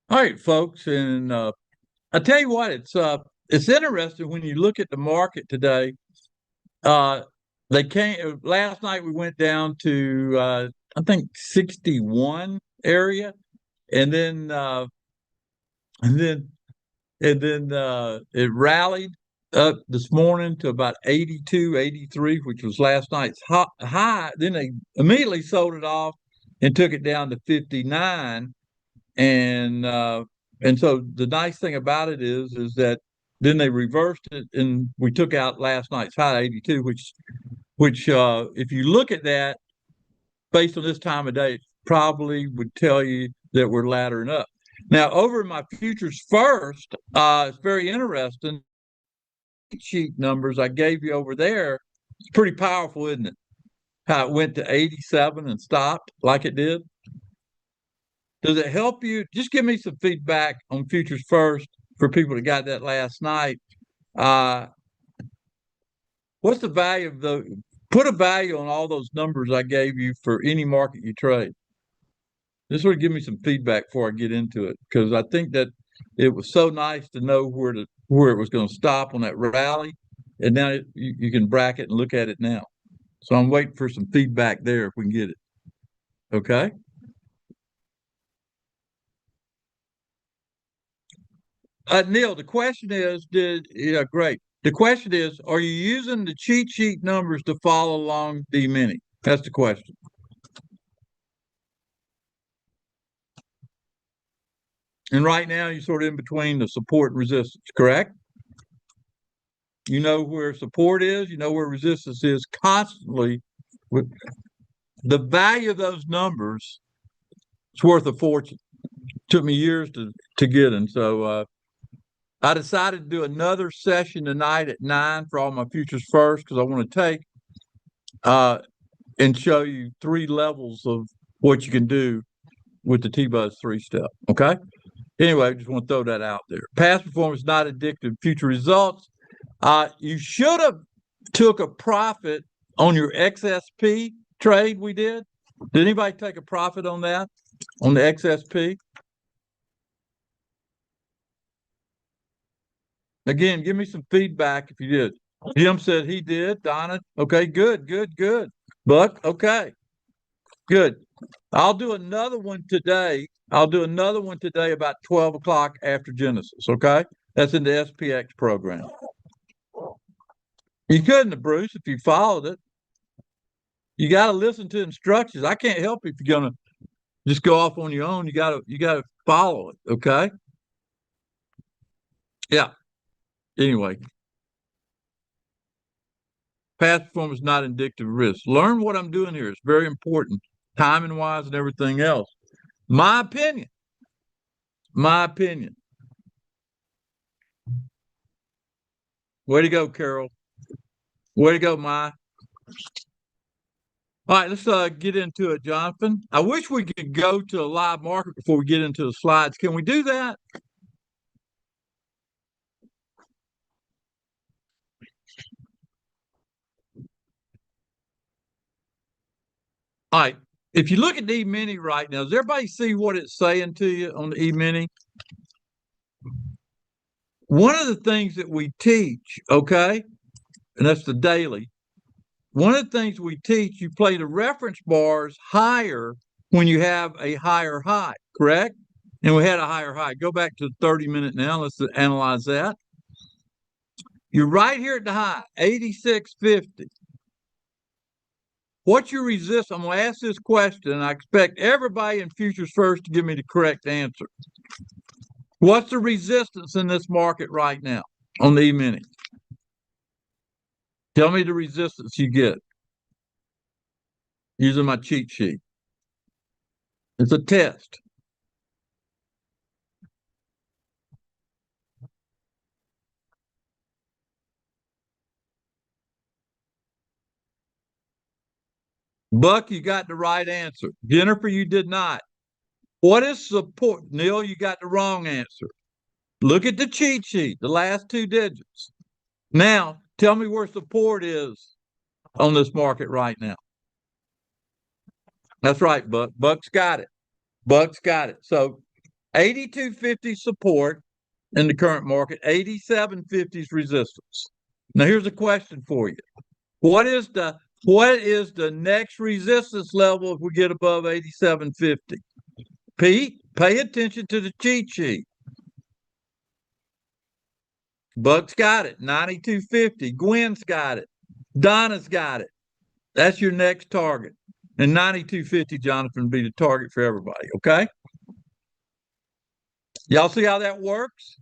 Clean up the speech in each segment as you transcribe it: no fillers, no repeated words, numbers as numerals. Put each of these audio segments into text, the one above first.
All right, folks, and I tell you what, it's interesting when you look at the market today. Uh, they came last night. We went down to I think 61 area, and then and then it rallied up this morning to about 82, 83, which was last night's high. Then they immediately sold it off and took it down to 59 and so the nice thing about it is that then they reversed it and we took out last night's high 82, which if you look at that based on this time of day, it probably would tell you that we're laddering up. Now over in my futures first, it's very interesting. Sheet numbers I gave you over there, it's pretty powerful, isn't it? How it went to 87 and stopped like it did. Does it help you? Just give me some feedback on futures first for people that got that last night. Uh, what's the value of put a value on all those numbers I gave you for any market you trade? This would give me some feedback before I get into it, because I think that it was so nice to know where it was going to stop on that rally, and now you can bracket and look at it now. So I'm waiting for some feedback there if we can get it. Okay. Neil, the question is, great. The question is, are you using the cheat sheet numbers to follow along the mini? That's the question. And right now, you're sort of in between the support and resistance, correct? You know where support is, you know where resistance is constantly. With the value of those numbers, it's worth a fortune. Took me years to get in. So I decided to do another session tonight at 9 for all my futures first, because I want to take uh, and show you three levels of what you can do with the T-Buzz three-step. Okay. Anyway, I just want to throw that out there. Past performance not addictive. Future results. You should have took a profit on your XSP trade we did. Did anybody take a profit on that? On the XSP? Again, give me some feedback if you did. Jim said he did. Donna, okay, good, good, good. Buck, okay, good. I'll do another one today. I'll do another one today about 12 o'clock after Genesis, okay? That's in the SPX program. You couldn't have, Bruce, if you followed it. You got to listen to instructions. I can't help if you're gonna just go off on your own. You gotta follow it, okay? Yeah. Anyway, past performance not indicative of risk. Learn what I'm doing here. It's very important, timing wise and everything else. My opinion. My opinion. Way to go, Carol. Way to go, my. All right, let's get into it, Jonathan. I wish we could go to a live market before we get into the slides. Can we do that? All right. If you look at the E-mini right now, does everybody see what it's saying to you on the E-mini? One of the things that we teach, okay, and that's the daily. One of the things we teach, you play the reference bars higher when you have a higher high, correct? And we had a higher high. Go back to 30-minute now. Let's analyze that. You're right here at the high, 86.50. What's your resistance? I'm going to ask this question, and I expect everybody in Futures First to give me the correct answer. What's the resistance in this market right now on the E-mini? Tell me the resistance you get using my cheat sheet. It's a test. Buck, you got the right answer. Jennifer, you did not. What is support? Neil, you got the wrong answer. Look at the cheat sheet, the last two digits. Now, tell me where support is on this market right now. That's right, Buck. Buck's got it. Buck's got it. So 82.50 support in the current market, 87.50 resistance. Now here's a question for you. What is the next resistance level if we get above 87.50? Pete, pay attention to the cheat sheet. Buck's got it, 92.50. Gwen's got it. Donna's got it. That's your next target. And 92.50, Jonathan, will be the target for everybody, okay? Y'all see how that works?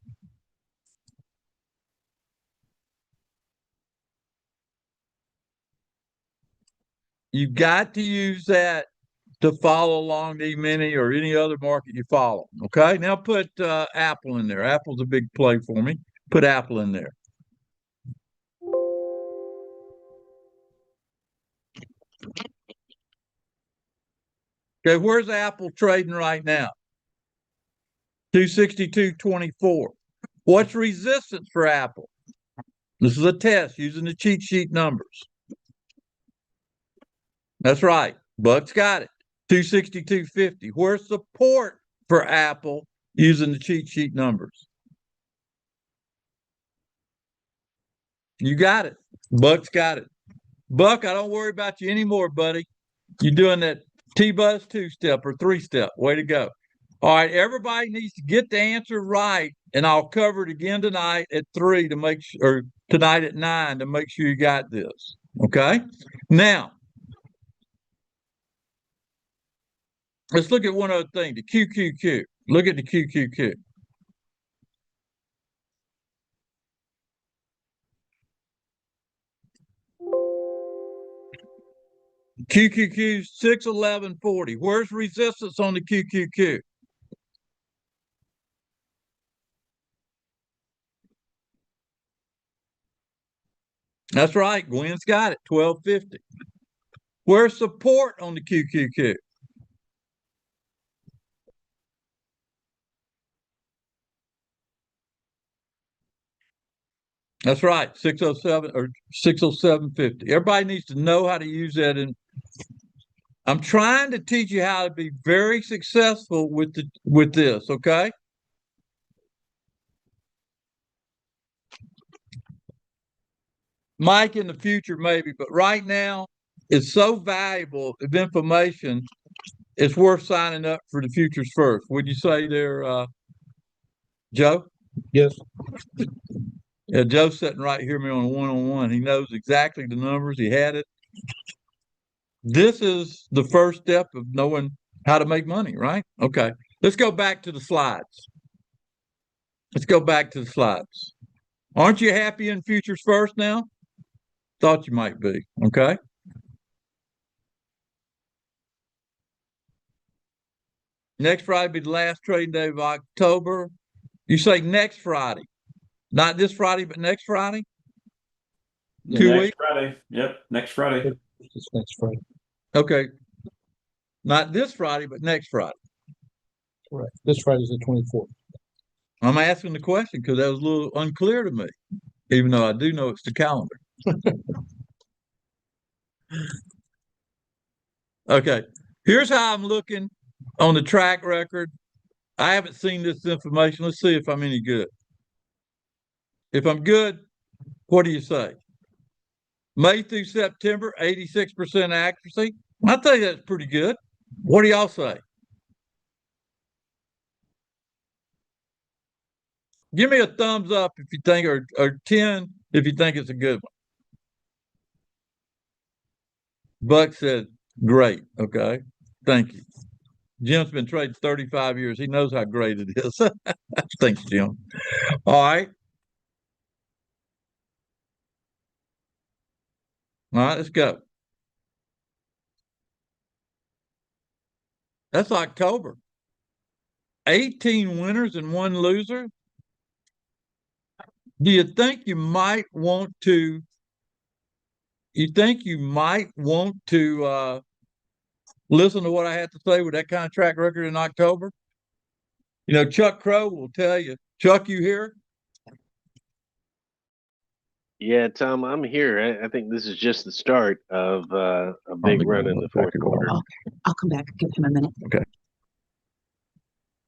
You've got to use that to follow along the mini or any other market you follow, okay? Now put Apple in there. Apple's a big play for me. Put Apple in there. Okay, where's Apple trading right now? 262.24. What's resistance for Apple? This is a test using the cheat sheet numbers. That's right. Buck's got it. 262.50. Where's support for Apple using the cheat sheet numbers? You got it. Buck's got it. Buck, I don't worry about you anymore, buddy. You're doing that T-Buzz 2-step or 3-step. Way to go. All right, everybody needs to get the answer right, and I'll cover it again tonight at 3 to make sure, or tonight at 9 to make sure you got this. Okay? Now, let's look at one other thing, the QQQ. Look at the QQQ. QQQ 611.40. Where's resistance on the QQQ? That's right. Gwen's got it. 12.50. Where's support on the QQQ? That's right. 607 or 607.50. Everybody needs to know how to use that. And I'm trying to teach you how to be very successful with this. Okay. Mike in the future, maybe, but right now it's so valuable of information. It's worth signing up for the futures first. Would you say there, Joe? Yes. Yeah, Joe's sitting right here me on a one-on-one. He knows exactly the numbers. He had it. This is the first step of knowing how to make money, right? Okay. Let's go back to the slides. Let's go back to the slides. Aren't you happy in futures first now? Thought you might be. Okay. Next Friday be the last trading day of October. You say next Friday, not this Friday, but next Friday? Yeah, 2 next weeks? Friday. Yep, next Friday. It's next Friday. Okay. Not this Friday, but next Friday. Correct. This Friday's the 24th. I'm asking the question because that was a little unclear to me, even though I do know it's the calendar. Okay. Here's how I'm looking on the track record. I haven't seen this information. Let's see if I'm any good. If I'm good, what do you say? May through September, 86% accuracy. I think that's pretty good. What do y'all say? Give me a thumbs up if you think, or 10 if you think it's a good one. Buck said, great. Okay. Thank you. Jim's been trading 35 years. He knows how great it is. Thanks, Jim. All right. All right, let's go. That's October. 18 winners and 1 loser. Do you think you might want to listen to what I have to say with that kind of track record in October? You know, Chuck Crow will tell you. Chuck, you here? Yeah, Tom, I'm here. I think this is just the start of a big run in the fourth quarter. I'll come back. Give him a minute. Okay.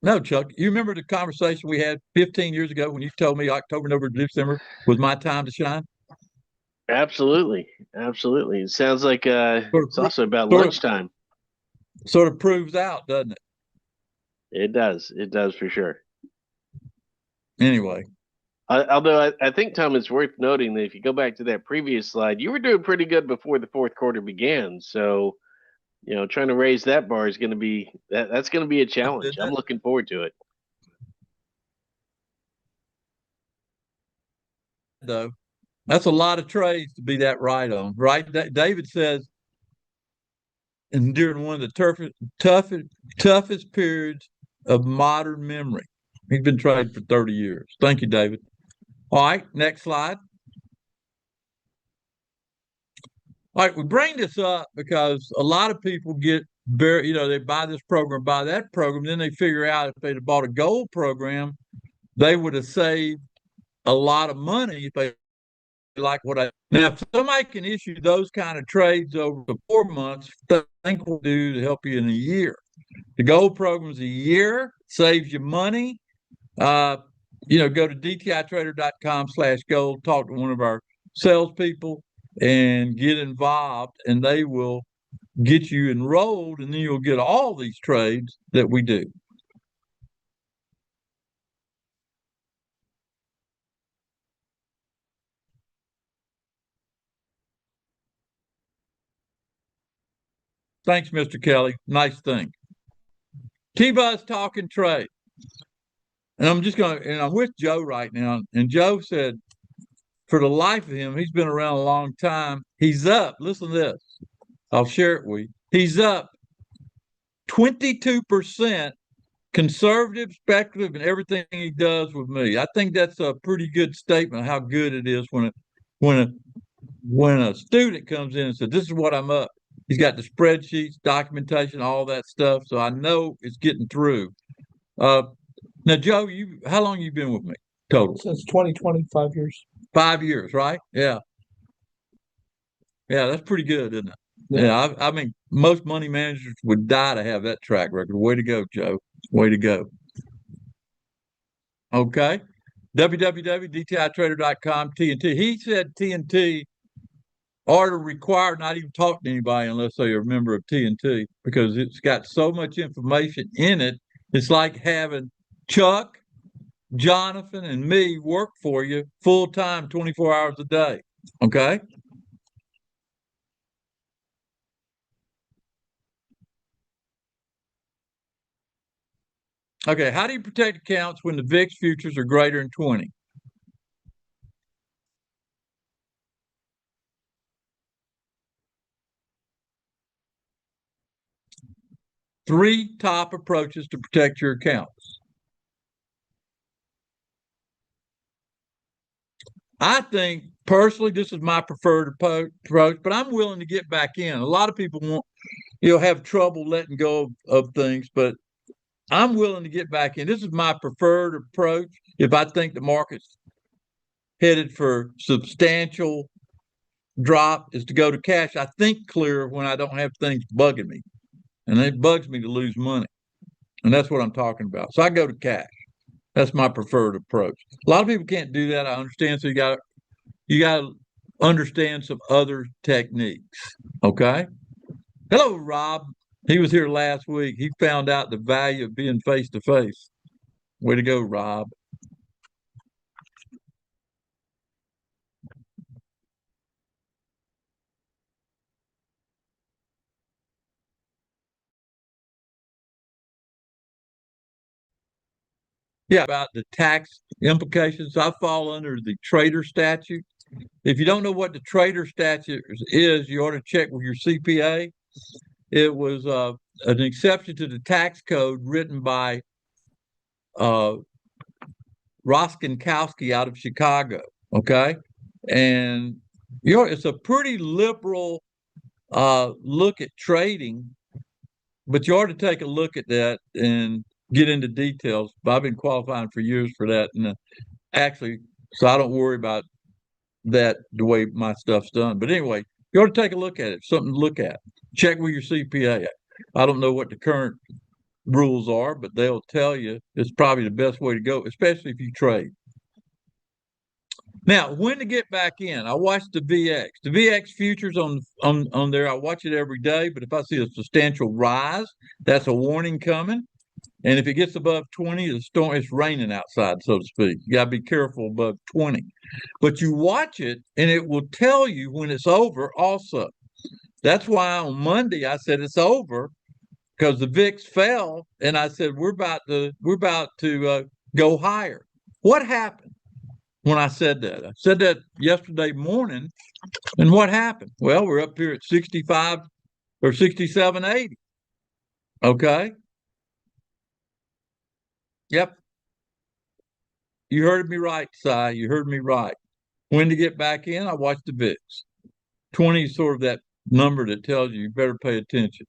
No, Chuck, you remember the conversation we had 15 years ago when you told me October, November, December was my time to shine? Absolutely, absolutely. It sounds like Sort of, it's also about sort of, lunchtime. sort of proves out, doesn't it? It does. It does for sure. Anyway, Although I think, Tom, it's worth noting that if you go back to that previous slide, you were doing pretty good before the fourth quarter began. So, trying to raise that bar is going to be that's going to be a challenge. I'm looking forward to it. though, that's a lot of trades to be that right on, right? David says, and during one of the toughest periods of modern memory. He's been trading for 30 years. Thank you, David. All right, next slide. All right, we bring this up because a lot of people get very, they buy this program, buy that program, then they figure out if they'd have bought a gold program, they would have saved a lot of money if they like what I now. If somebody can issue those kind of trades over the 4 months, think will do to help you in a year. The gold program's a year, saves you money. Go to dtitrader.com/gold, talk to one of our salespeople and get involved, and they will get you enrolled, and then you'll get all these trades that we do. Thanks, Mr. Kelly. Nice thing. T-Buzz talking trade. And I'm with Joe right now. And Joe said, for the life of him, he's been around a long time. He's up. Listen to this. I'll share it with you. He's up 22% conservative, speculative, and everything he does with me. I think that's a pretty good statement of how good it is when a student comes in and says, this is what I'm up. He's got the spreadsheets, documentation, all that stuff. So I know it's getting through. Now, Joe, how long you been with me total? Since 2020, 5 years. 5 years, right? Yeah. Yeah, that's pretty good, isn't it? Yeah, I mean, most money managers would die to have that track record. Way to go, Joe. Way to go. Okay. www.dtitrader.com, TNT. He said TNT are required not even talk to anybody unless they're a member of TNT because it's got so much information in it. It's like having Chuck, Jonathan, and me work for you full time, 24 hours a day. Okay. Okay. How do you protect accounts when the VIX futures are greater than 20? Three top approaches to protect your accounts. I think personally, this is my preferred approach, but I'm willing to get back in. A lot of people have trouble letting go of things, but I'm willing to get back in. This is my preferred approach. If I think the market's headed for substantial drop, is to go to cash. I think clearer when I don't have things bugging me, and it bugs me to lose money, and that's what I'm talking about. So I go to cash. That's my preferred approach. A lot of people can't do that. I understand. So you got to understand some other techniques. Okay. Hello, Rob. He was here last week. He found out the value of being face to face. Way to go, Rob. Yeah, about the tax implications. I fall under the trader statute. If you don't know what the trader statute is, you ought to check with your CPA. It was an exception to the tax code written by Rostenkowski out of Chicago. Okay. And it's a pretty liberal look at trading, but you ought to take a look at that and get into details. I've been qualifying for years for that. And actually, so I don't worry about that the way my stuff's done. But anyway, you ought to take a look at it. Something to look at. Check with your CPA. I don't know what the current rules are, but they'll tell you it's probably the best way to go, especially if you trade. Now, when to get back in? I watch the VX. The VX futures on there. I watch it every day, but if I see a substantial rise, that's a warning coming. And if it gets above 20, it's raining outside, so to speak. You gotta be careful above 20. But you watch it and it will tell you when it's over also. That's why on Monday I said it's over because the VIX fell, and I said we're about to go higher. What happened when I said that? I said that yesterday morning, and what happened? Well, we're up here at 65 or 67.80. Okay. Yep. You heard me right, Si. You heard me right. When to get back in? I watch the VIX. 20 is sort of that number that tells you better pay attention.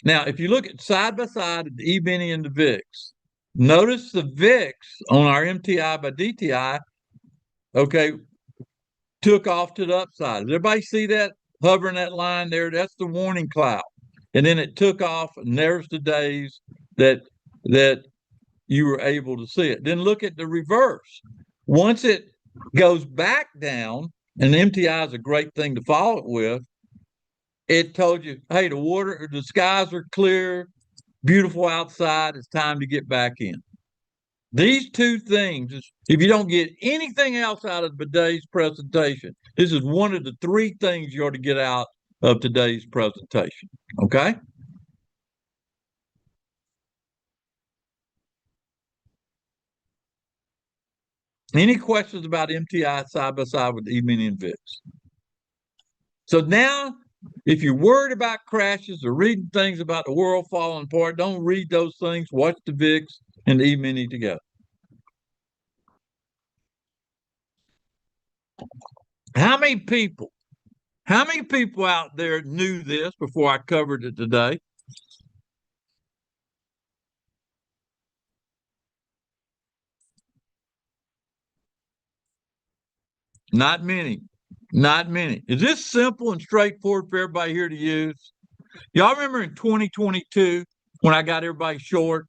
Now, if you look at side by side the E-mini and the VIX, notice the VIX on our MTI by DTI, okay, took off to the upside. Does everybody see that hovering that line there? That's the warning cloud. And then it took off, and there's the days that you were able to see it. Then look at the reverse. Once it goes back down, and the MTI is a great thing to follow it with, it told you, hey, the skies are clear, beautiful outside, it's time to get back in. These two things, if you don't get anything else out of today's presentation, this is one of the three things you ought to get out of today's presentation, okay? Any questions about MTI side by side with E-mini and VIX? So now, if you're worried about crashes or reading things about the world falling apart, don't read those things. Watch the VIX and the E-mini together. How many people out there knew this before I covered it today? Not many. Not many. Is this simple and straightforward for everybody here to use? Y'all remember in 2022 when I got everybody short?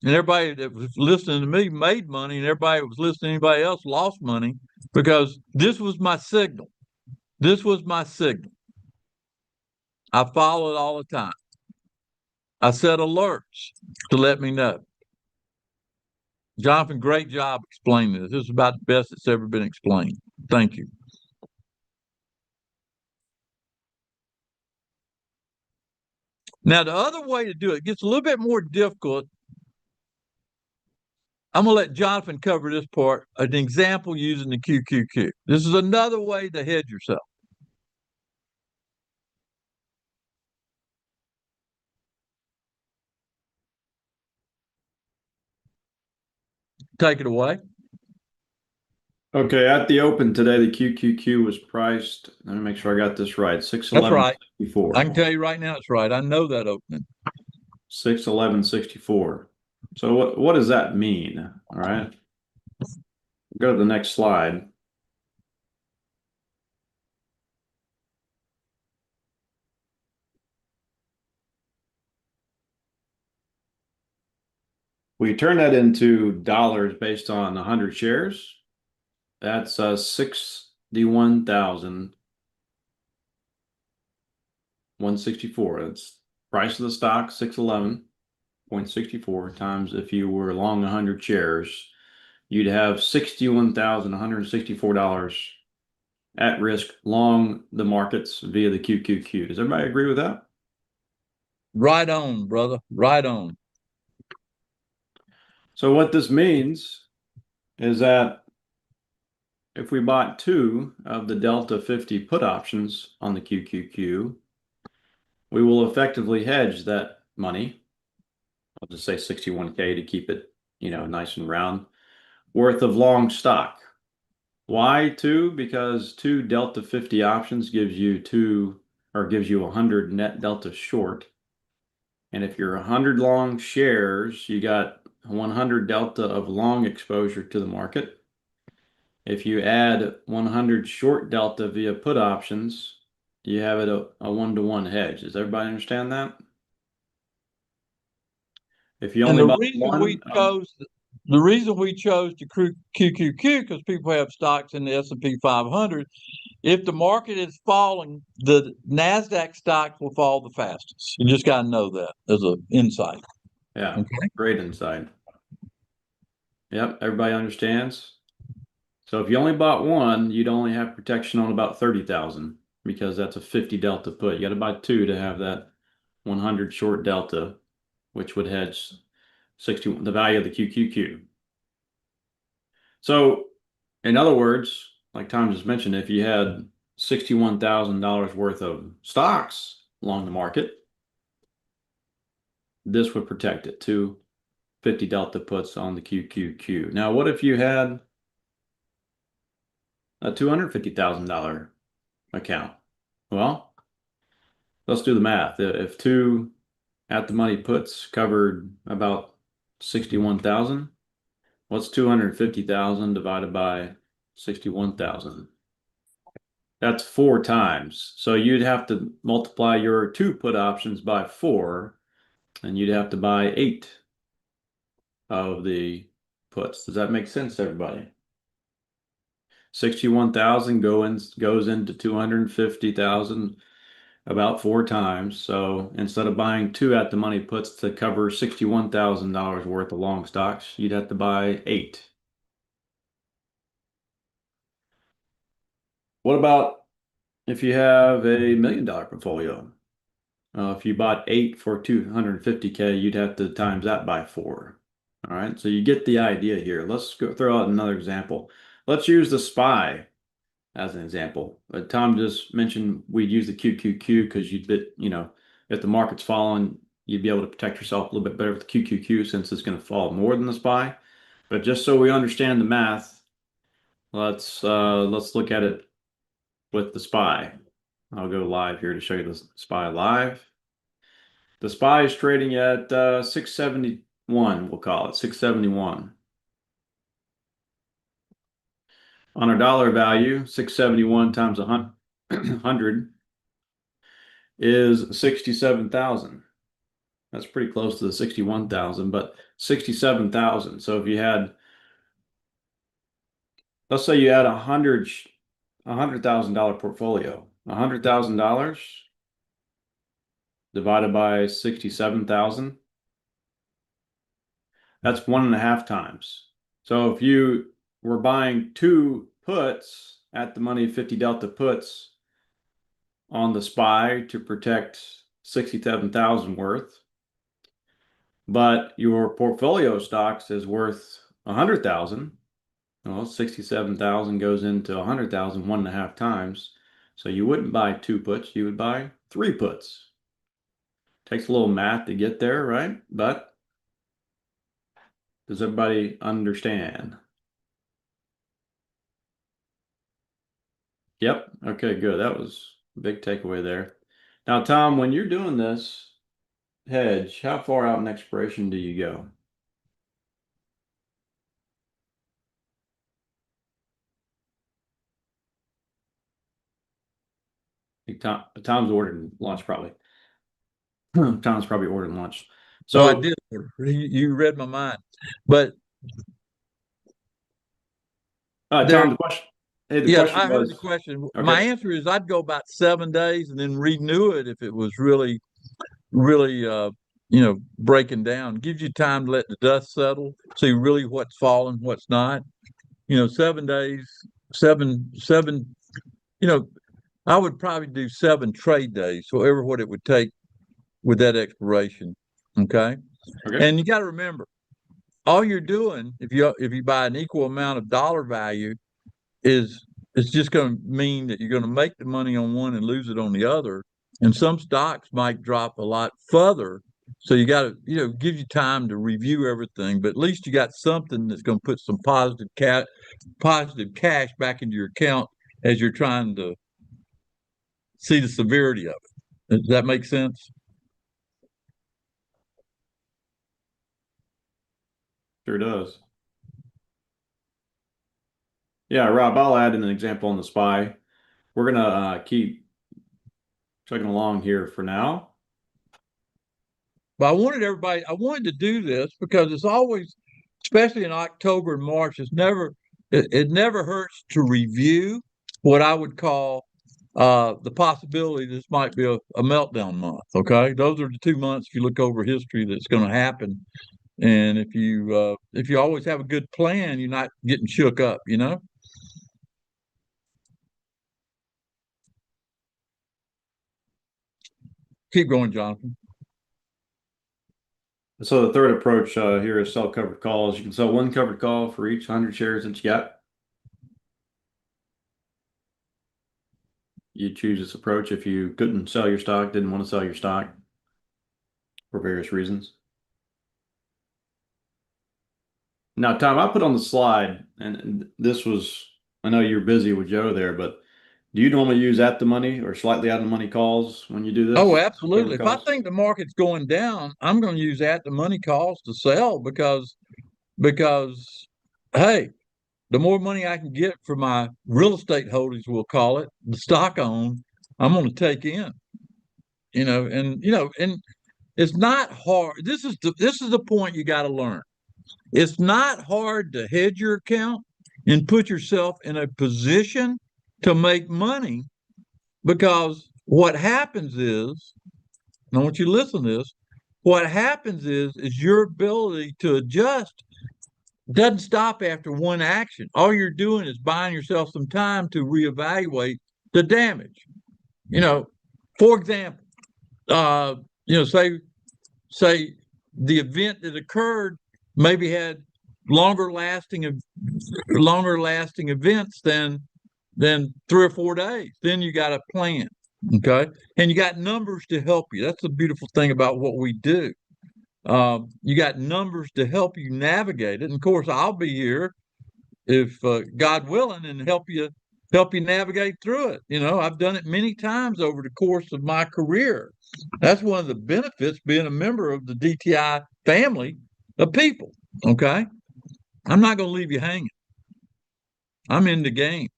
And everybody that was listening to me made money, and everybody that was listening to anybody else lost money because this was my signal. This was my signal. I follow it all the time. I set alerts to let me know. Jonathan, great job explaining this. This is about the best that's ever been explained. Thank you. Now, the other way to do it gets a little bit more difficult. I'm going to let Jonathan cover this part, an example using the QQQ. This is another way to hedge yourself. Take it away. Okay, at the open today, the QQQ was priced. Let me make sure I got this right. 611.64. That's right. I can tell you right now it's right. I know that opening. 611.64. So what does that mean? All right. Go to the next slide. We turn that into dollars based on 100 shares. That's 61,164. That's price of the stock, 611.64 times if you were long 100 shares, you'd have $61,164 at risk long the markets via the QQQ. Does everybody agree with that? Right on, brother. Right on. So what this means is that if we bought 2 of the Delta 50 put options on the QQQ, we will effectively hedge that money. I'll just say 61K to keep it, nice and round, worth of long stock. Why 2? Because 2 Delta 50 options gives you 100 net Delta short. And if you're 100 long shares, you got 100 Delta of long exposure to the market. If you add 100 short Delta via put options, you have it a 1-to-1 hedge. Does everybody understand that? If you And only bought one, the reason we chose to QQQ because people have stocks in the S&P 500. If the market is falling, the NASDAQ stocks will fall the fastest. You just got to know that as an insight. yeah, Okay. great insight. Yep, everybody understands. So if you only bought one, you'd only have protection on about 30,000 because that's a 50 delta put. You got to buy two to have that 100 short delta, which would hedge 60 the value of the QQQ. So, in other words, like Tom just mentioned, if you had $61,000 worth of stocks along the market, this would protect it. 250 delta puts on the QQQ. Now, what if you had a $250,000 account? Well, let's do the math. If two at the money puts covered about 61,000, what's 250,000 divided by 61,000? That's 4 times. So you'd have to multiply your 2 put options by 4, and you'd have to buy 8 of the puts. Does that make sense, everybody? 61,000 goes into 250,000 about 4 times. So instead of buying 2 at the money puts to cover $61,000 worth of long stocks, you'd have to buy 8. What about if you have a $1 million portfolio? If you bought 8 for 250K, you'd have to times that by 4. All right, so you get the idea here. Let's go throw out another example. Let's use the SPY as an example. Tom just mentioned we'd use the QQQ because if the market's falling, you'd be able to protect yourself a little bit better with the QQQ since it's going to fall more than the SPY. But just so we understand the math, let's look at it with the SPY. I'll go live here to show you the SPY live. The SPY is trading at 671, we'll call it 671. On our dollar value, 671 times 100 is 67,000. That's pretty close to the 61,000, but 67,000. So if you had, let's say you had $100,000 portfolio, $100,000 divided by 67,000, that's 1.5 times. So if you were buying 2 puts at the money, 50 delta puts on the SPY to protect 67,000 worth, but your portfolio stocks is worth 100,000. Well, 67,000 goes into 100,000 1.5 times. So you wouldn't buy 2 puts, you would buy 3 puts. Takes a little math to get there, right? But does everybody understand? Yep. Okay, good. That was a big takeaway there. Now, Tom, when you're doing this hedge, how far out in expiration do you go? I think Tom's ordering lunch probably. Tom's probably ordering lunch. So I So did. You read my mind, but Tom, the question. Hey, the question I heard was, the question. okay. My answer is I'd go about 7 days and then renew it if it was really, really, breaking down. Gives you time to let the dust settle, see really what's falling, what's not. 7 days, seven. I would probably do 7 trade days, whatever what it would take with that expiration. Okay, and you got to remember, all you're doing if you buy an equal amount of dollar value is it's just going to mean that you're going to make the money on one and lose it on the other. And some stocks might drop a lot further. So you got to, give you time to review everything, but at least you got something that's going to put some positive cash back into your account as you're trying to see the severity of it. Does that make sense? Sure does. Yeah, Rob, I'll add in an example on the SPY. We're going to keep chugging along here for now. But I wanted to do this because it's always, especially in October and March, it never hurts to review what I would call the possibility this might be a meltdown month. Okay. Those are the 2 months, if you look over history, that's going to happen. And if you always have a good plan, you're not getting shook up, you know? Keep going, Jonathan. So the third approach here is sell covered calls. You can sell one covered call for each 100 shares that you got. You choose this approach if you couldn't sell your stock, didn't want to sell your stock for various reasons. Now, Tom, I put on the slide, and this was, I know you're busy with Joe there, but do you normally use at the money or slightly out of the money calls when you do this? Oh, absolutely. If I Calls? think the market's going down, I'm going to use at the money calls to sell because hey, the more money I can get for my real estate holdings, we'll call it, the stock own, I'm going to take in. And it's not hard. This is the point you got to learn. It's not hard to hedge your account and put yourself in a position to make money, because what happens is, and I want you to listen to this, what happens is your ability to adjust doesn't stop after one action. All you're doing is buying yourself some time to reevaluate the damage. For example, say the event that occurred maybe had longer lasting events than 3 or 4 days. Then you got a plan, okay, and you got numbers to help you. That's the beautiful thing about what we do. You got numbers to help you navigate it. And of course, I'll be here if God willing, and help you navigate through it. I've done it many times over the course of my career. That's one of the benefits being a member of the DTI family of people. Okay, I'm not going to leave you hanging. I'm in the game,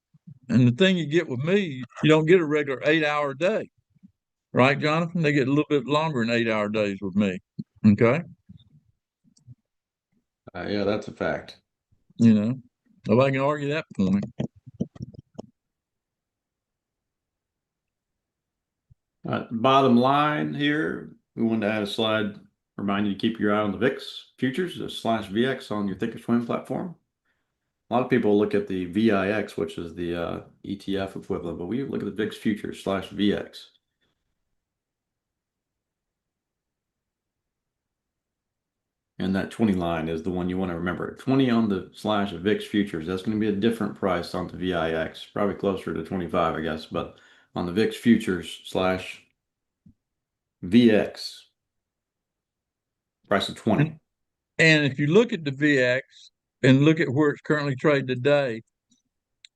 and the thing you get with me, you don't get a regular 8-hour day, right, Jonathan? They get a little bit longer than 8-hour days with me. Okay. Yeah, that's a fact. Nobody can argue that point. Bottom line here, we wanted to add a slide, remind you to keep your eye on the VIX futures /VX on your Thinkorswim platform. A lot of people look at the VIX, which is the ETF equivalent, but we look at the VIX futures /VX. And that 20 line is the one you want to remember. 20 on the /VIX futures. That's going to be a different price on the VIX, probably closer to 25, I guess. But on the VIX futures /VX, price of 20. And if you look at the VX and look at where it's currently traded today,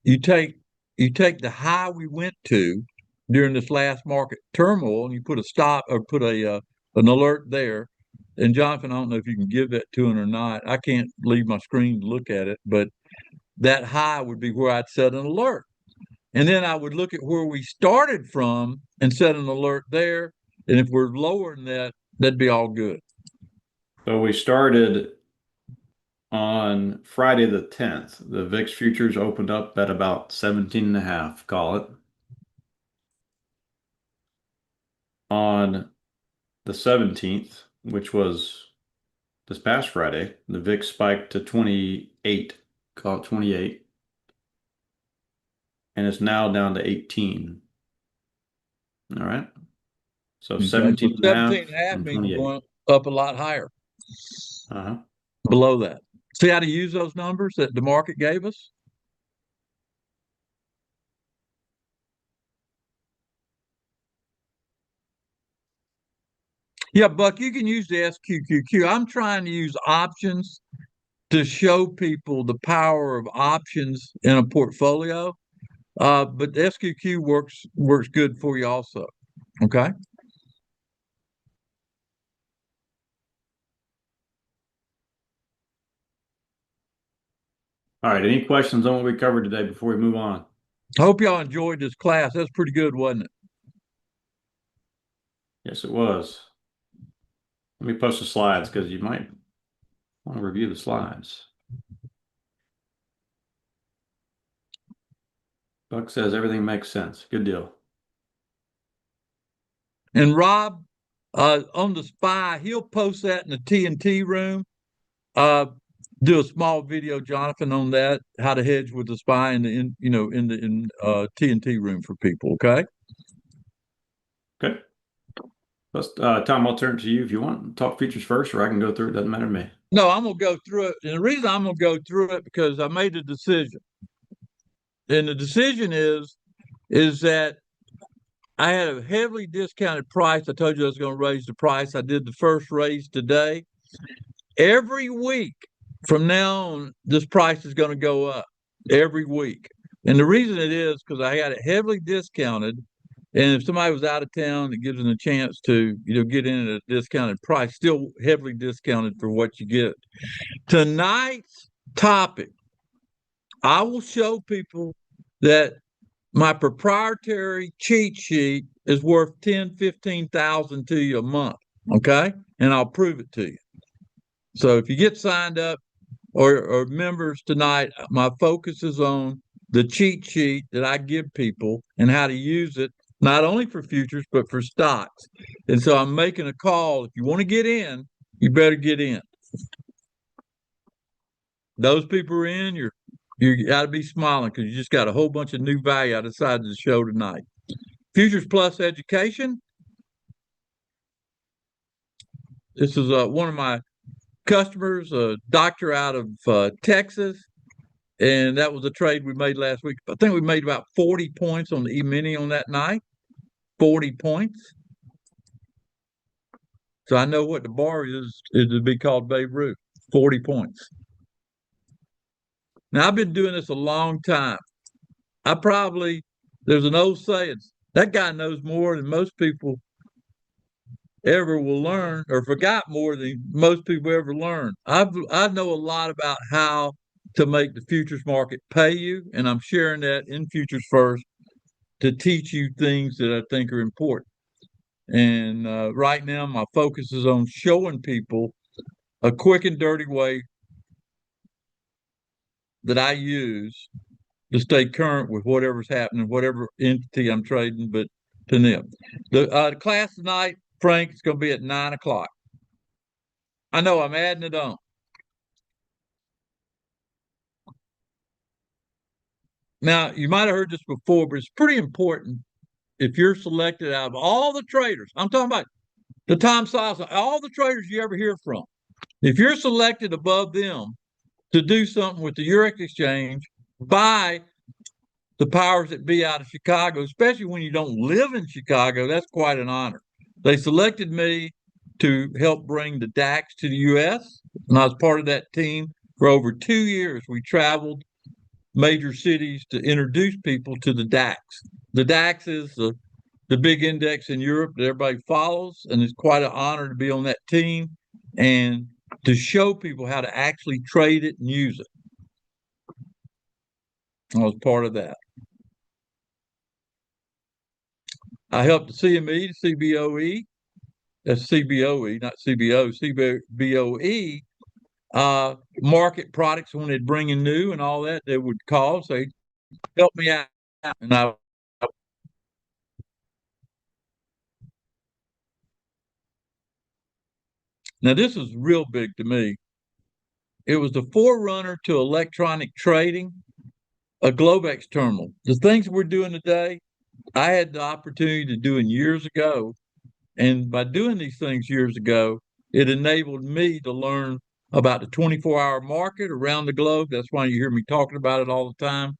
you take the high we went to during this last market turmoil, and you put a stop or put an alert there. And Jonathan, I don't know if you can give that to him or not. I can't leave my screen to look at it, but that high would be where I'd set an alert. And then I would look at where we started from and set an alert there. And if we're lower than that, that'd be all good. So we started on Friday the 10th. The VIX futures opened up at about 17.5, call it. On the 17th, which was this past Friday, the VIX spiked to 28, call it 28. And it's now down to 18. All right. So 17 and a half means we're going up a lot higher. Below that. See how to use those numbers that the market gave us? Yeah, Buck, you can use the SQQQ. I'm trying to use options to show people the power of options in a portfolio. But the SQQ works good for you also. Okay. All right. Any questions on what we covered today before we move on? I hope y'all enjoyed this class. That's pretty good, wasn't it? Yes, it was. Let me post the slides because you might want to review the slides. Buck says everything makes sense. Good deal. And Rob, on the SPY, he'll post that in the TNT room. Do a small video, Jonathan, on that, how to hedge with the SPY in the TNT room for people. Okay. Okay. Let's, Tom, I'll turn it to you if you want to talk features first, or I can go through it. Doesn't matter to me. No, I'm gonna go through it, and the reason I'm gonna go through it because I made a decision, and the decision is that I had a heavily discounted price. I told you I was going to raise the price. I did the first raise today. Every week from now on, this price is going to go up every week. And the reason it is because I had it heavily discounted. And if somebody was out of town, it gives them a chance to, get in at a discounted price, still heavily discounted for what you get. Tonight's topic, I will show people that my proprietary cheat sheet is worth 10, 15,000 to you a month. Okay. And I'll prove it to you. So if you get signed up or members tonight, my focus is on the cheat sheet that I give people and how to use it, not only for futures, but for stocks. And so I'm making a call. If you want to get in, you better get in. Those people are in, you got to be smiling because you just got a whole bunch of new value I decided to show tonight. Futures Plus Education. This is one of my customers, a doctor out of Texas, and that was a trade we made last week. I think we made about 40 points on the E-mini on that night. 40 points. So I know what the bar is to be called Babe Ruth. 40 points. Now, I've been doing this a long time. There's an old saying, that guy knows more than most people ever will learn, or forgot more than most people ever learn. I know a lot about how to make the futures market pay you, and I'm sharing that in Futures First to teach you things that I think are important. And right now, my focus is on showing people a quick and dirty way that I use to stay current with whatever's happening, whatever entity I'm trading, but to them. The class tonight, Frank, is going to be at 9 o'clock. I know I'm adding it on. Now, you might have heard this before, but it's pretty important if you're selected out of all the traders. I'm talking about the Tom Sawson, all the traders you ever hear from. If you're selected above them to do something with the Eurex exchange by the powers that be out of Chicago, especially when you don't live in Chicago, that's quite an honor. They selected me to help bring the DAX to the U.S., and I was part of that team for over 2 years. We traveled major cities to introduce people to the DAX. The DAX is the big index in Europe that everybody follows, and it's quite an honor to be on that team and to show people how to actually trade it and use it. I was part of that. I helped the CME, the CBOE, that's CBOE, not CBO, CBOE, market products when they'd bring in new and all that, they would call, say, help me out. And now this is real big to me. It was the forerunner to electronic trading, a Globex terminal. The things we're doing today, I had the opportunity to do years ago. And by doing these things years ago, it enabled me to learn about the 24-hour market around the globe. That's why you hear me talking about it all the time.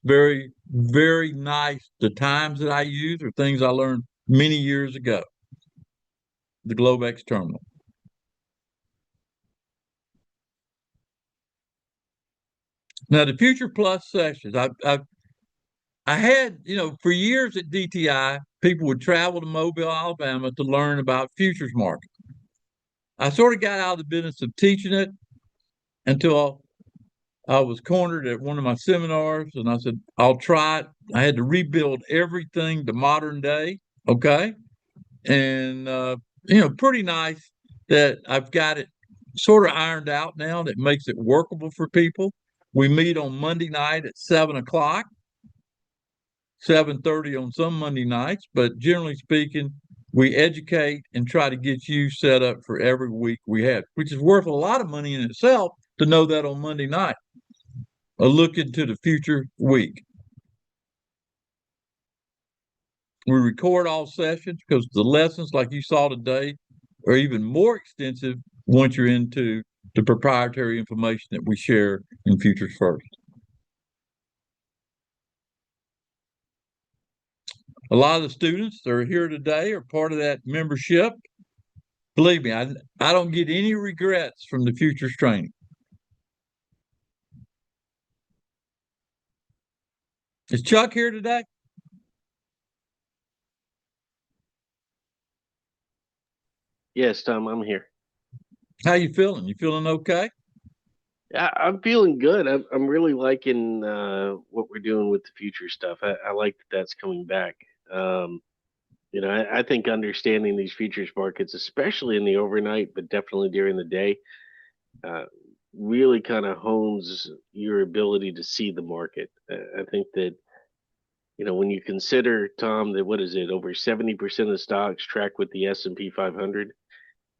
Very, very nice. The times that I use are things I learned many years ago. The Globex terminal. Now, the Future Plus sessions, I had, for years at DTI, people would travel to Mobile, Alabama to learn about futures market. I sort of got out of the business of teaching it until I was cornered at one of my seminars, and I said, I'll try it. I had to rebuild everything to modern day, okay? and pretty nice that I've got it sort of ironed out now that makes it workable for people. We meet on Monday night at 7 o'clock, 7:30 on some Monday nights, but generally speaking, we educate and try to get you set up for every week we have, which is worth a lot of money in itself to know that on Monday night. A look into the future week. We record all sessions because the lessons, like you saw today, are even more extensive once you're into the proprietary information that we share in Futures First. A lot of the students that are here today are part of that membership. Believe me, I don't get any regrets from the Futures training. Is Chuck here today? Yes, Tom, I'm here. How you feeling? You feeling okay? Yeah, I'm feeling good. I'm really liking what we're doing with the future stuff. I like that that's coming back. I think understanding these futures markets, especially in the overnight, but definitely during the day, uh, really kind of hones your ability to see the market. I think that when you consider, Tom, that what is it, over 70% of stocks track with the S&P 500.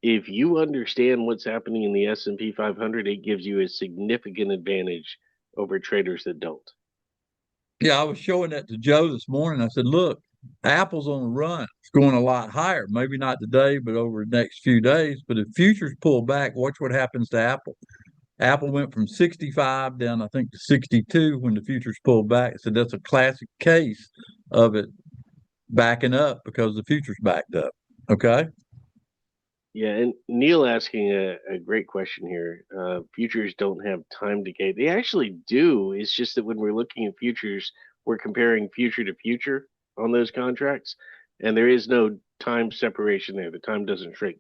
If you understand what's happening in the S&P 500, it gives you a significant advantage over traders that don't. Yeah, I was showing that to Joe this morning. I said, look, Apple's on the run. It's going a lot higher. Maybe not today, but over the next few days. But if futures pull back, watch what happens to Apple. Apple went from 65 down, I think, to 62 when the futures pulled back. So that's a classic case of it backing up because the futures backed up. Okay. Yeah, and Neil asking a great question here. Futures don't have time decay. They actually do. It's just that when we're looking at futures, we're comparing future to future on those contracts, and there is no time separation there. The time doesn't shrink.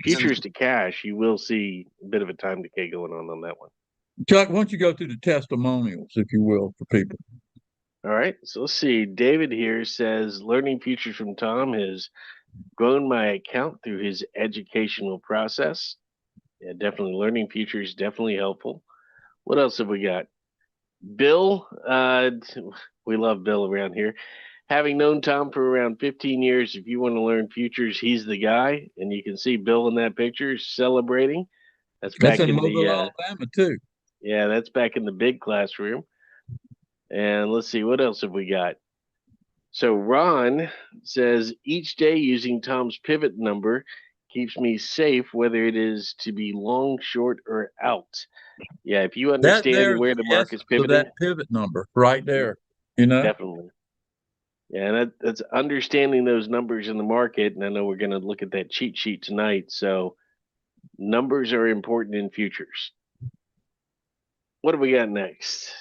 Futures to cash, you will see a bit of a time decay going on that one. Chuck, why don't you go through the testimonials, if you will, for people? All right, so let's see. David here says learning futures from Tom has grown my account through his educational process. Yeah, definitely learning futures, definitely helpful. What else have we got? Bill, we love Bill around here. Having known Tom for around 15 years, if you want to learn futures, he's the guy. And you can see Bill in that picture celebrating. That's back That's in in Mobile, the Alabama, too. yeah, that's back in the big classroom. And let's see, what else have we got? So Ron says each day using Tom's pivot number keeps me safe, whether it is to be long, short, or out. Yeah, if you That understand there is where the the market's essence of pivoting, that pivot number right there, you know? definitely. Yeah, and that's understanding those numbers in the market. And I know we're going to look at that cheat sheet tonight. So numbers are important in futures. What do we got next?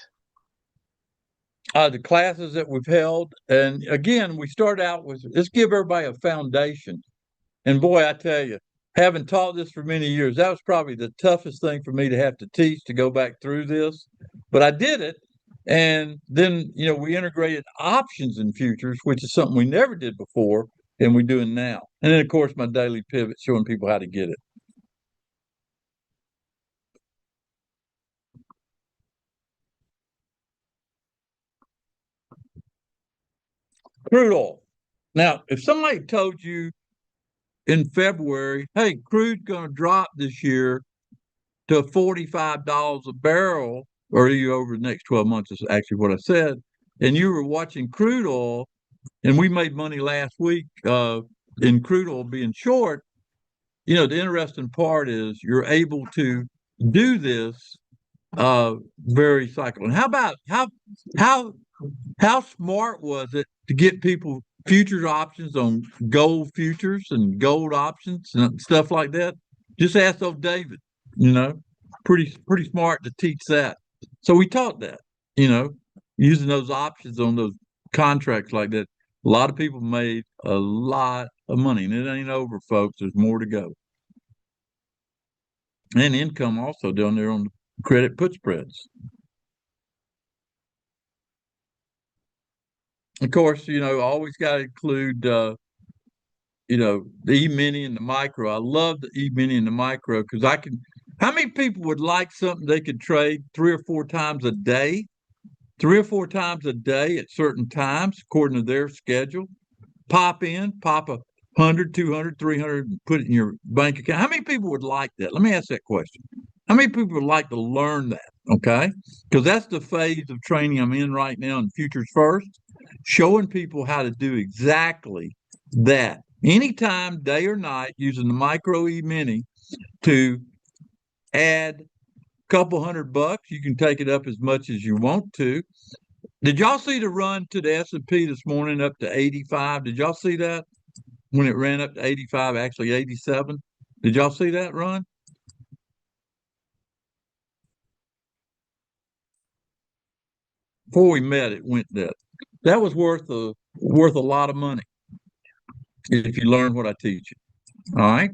The classes that we've held. And again, we start out with, let's give everybody a foundation. And boy, I tell you, having taught this for many years, that was probably the toughest thing for me to have to teach, to go back through this. But I did it. And then, we integrated options in futures, which is something we never did before, and we're doing now. And then, of course, my daily pivot, showing people how to get it. Crude oil. Now, if somebody told you in February, hey, crude's going to drop this year to $45 a barrel, or you over the next 12 months is actually what I said, and you were watching crude oil, and we made money last week in crude oil being short, the interesting part is you're able to do this very cycle. And how about how smart was it to get people futures options on gold futures and gold options and stuff like that? Just ask old David, pretty smart to teach that. So we taught that, using those options on those contracts like that. A lot of people made a lot of money, and it ain't over, folks. There's more to go. And income also down there on the credit put spreads. Of course, always got to include the E-mini and the micro. I love the E-mini and the micro because how many people would like something they could trade 3 or 4 times a day at certain times according to their schedule? Pop in, pop 100, 200, 300, and put it in your bank account. How many people would like that? Let me ask that question. How many people would like to learn that? Okay. Because that's the phase of training I'm in right now in Futures First, showing people how to do exactly that. Anytime, day or night, using the Micro E-mini to add a couple $100. You can take it up as much as you want to. Did y'all see the run to the S&P this morning up to 85? Did y'all see that? When it ran up to 85, actually 87. Did y'all see that run? Before we met, it went that. That was worth a lot of money if you learn what I teach you. All right.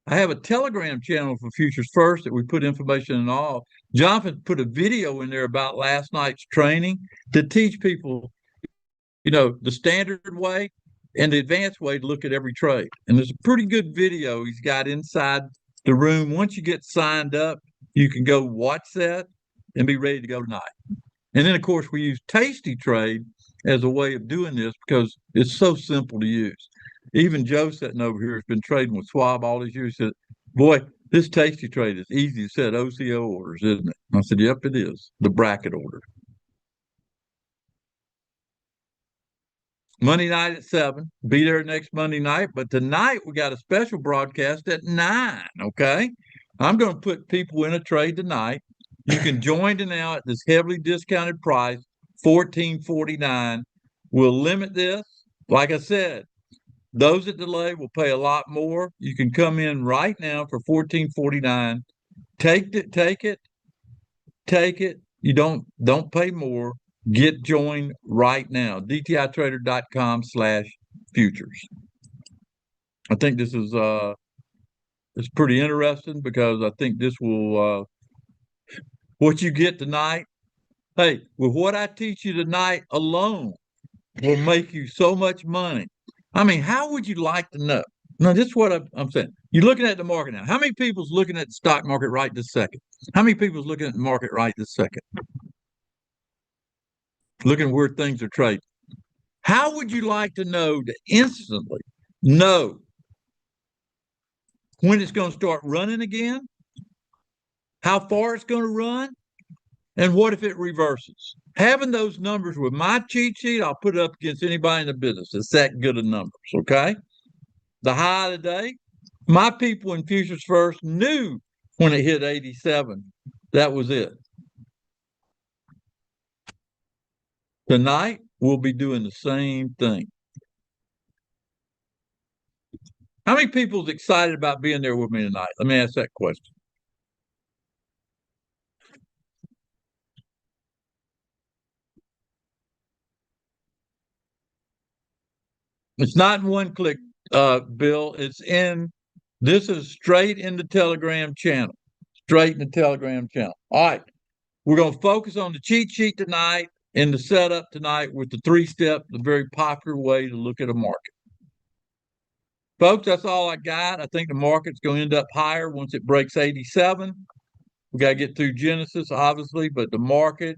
I have a Telegram channel for Futures First that we put information in all. Jonathan put a video in there about last night's training to teach people, the standard way and the advanced way to look at every trade. And there's a pretty good video he's got inside the room. Once you get signed up, you can go watch that and be ready to go tonight. And then, of course, we use Tasty Trade as a way of doing this because it's so simple to use. Even Joe sitting over here has been trading with Schwab all these years. He said, boy, this Tasty Trade is easy to set OCO orders, isn't it? I said, yep, it is. The bracket order. Monday night at 7. Be there next Monday night. But tonight we got a special broadcast at 9. Okay. I'm going to put people in a trade tonight. You can join now at this heavily discounted price, $14.49. We'll limit this. Like I said, those that delay will pay a lot more. You can come in right now for $14.49. Take it. You don't pay more. Get joined right now. DTItrader.com/futures. I think this is it's pretty interesting because I think this will what you get tonight. Hey, with what I teach you tonight alone will make you so much money. I mean, how would you like to know? Now, this is what I'm saying. You're looking at the market now. How many people's looking at the stock market right this second? How many people's looking at the market right this second? Looking where things are trading. How would you like to know to instantly know when it's going to start running again? How far it's going to run? And what if it reverses? Having those numbers with my cheat sheet, I'll put it up against anybody in the business. It's that good of numbers, okay? The high of the day, my people in Futures First knew when it hit 87, that was it. Tonight, we'll be doing the same thing. How many people's excited about being there with me tonight? Let me ask that question. It's not in one click, Bill. This is straight in the Telegram channel. Straight in the Telegram channel. All right. We're going to focus on the cheat sheet tonight and the setup tonight with the 3-step, the very popular way to look at a market. Folks, that's all I got. I think the market's going to end up higher once it breaks 87. We got to get through Genesis, obviously, but the market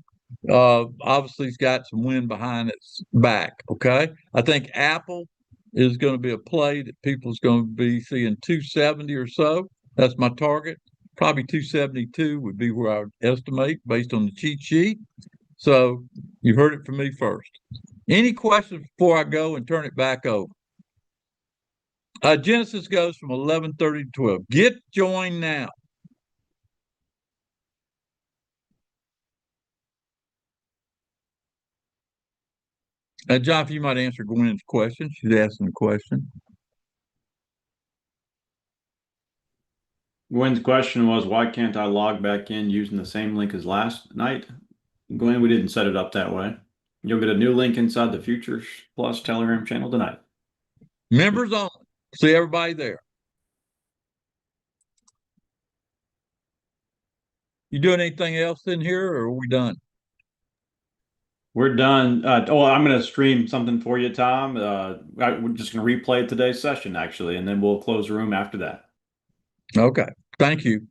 obviously has got some wind behind its back. Okay. I think Apple is going to be a play that people's going to be seeing 270 or so. That's my target. Probably 272 would be where I would estimate based on the cheat sheet. So you heard it from me first. Any questions before I go and turn it back over? Genesis goes from 11:30 to 12. Get joined now. John, if you might answer Gwen's question. She's asking a question. Gwen's question was, why can't I log back in using the same link as last night? Gwen, we didn't set it up that way. You'll get a new link inside the Futures Plus Telegram channel tonight. Members only. See everybody there. You doing anything else in here or are we done? We're done. I'm going to stream something for you, Tom. We're just going to replay today's session, actually, and then we'll close the room after that. Okay. Thank you.